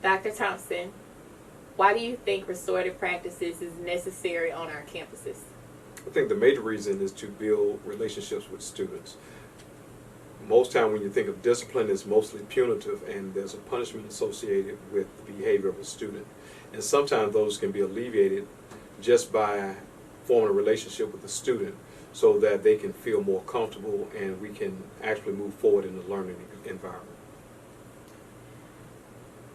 Dr. Thompson, why do you think restorative practices is necessary on our campuses? I think the major reason is to build relationships with students. Most time when you think of discipline, it's mostly punitive, and there's a punishment associated with the behavior of a student. And sometimes those can be alleviated just by forming a relationship with the student so that they can feel more comfortable and we can actually move forward in the learning environment.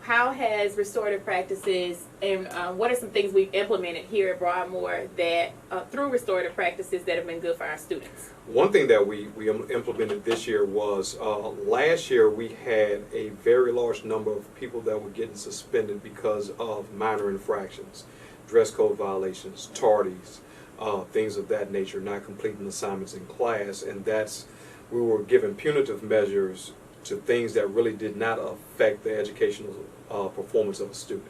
How has restorative practices, and what are some things we've implemented here at Broadmoor that through restorative practices that have been good for our students? One thing that we implemented this year was last year we had a very large number of people that were getting suspended because of minor infractions, dress code violations, tardies, things of that nature, not completing assignments in class, and we were given punitive measures to things that really did not affect the educational performance of a student.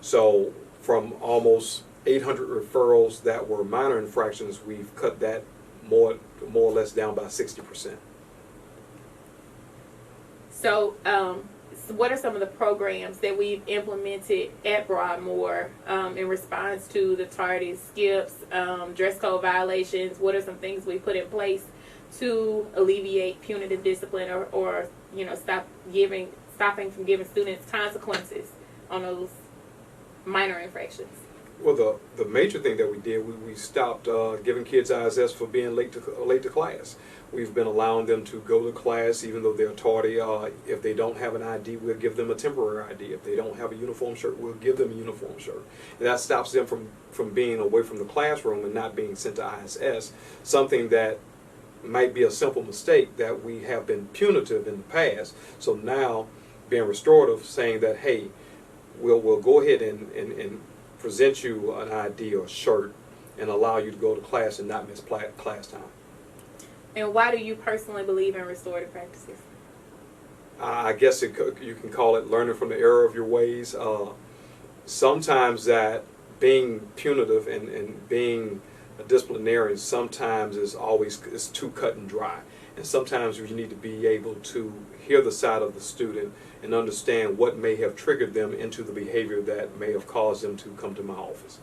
So from almost 800 referrals that were minor infractions, we've cut that more or less down by 60%. So, what are some of the programs that we've implemented at Broadmoor in response to the tardy skips, dress code violations? What are some things we put in place to alleviate punitive discipline or stopping from giving students consequences on those minor infractions? Well, the major thing that we did, we stopped giving kids ISS for being late to class. We've been allowing them to go to class even though they're tardy. If they don't have an ID, we'll give them a temporary ID. If they don't have a uniform shirt, we'll give them a uniform shirt. And that stops them from being away from the classroom and not being sent to ISS, something that might be a simple mistake that we have been punitive in the past. So now being restorative, saying that, hey, we'll go ahead and present you an ID or shirt and allow you to go to class and not miss class time. And why do you personally believe in restorative practices? I guess you can call it learning from the error of your ways. Sometimes that being punitive and being a disciplinarian sometimes is too cut and dry. And sometimes you need to be able to hear the side of the student and understand what may have triggered them into the behavior that may have caused them to come to my office.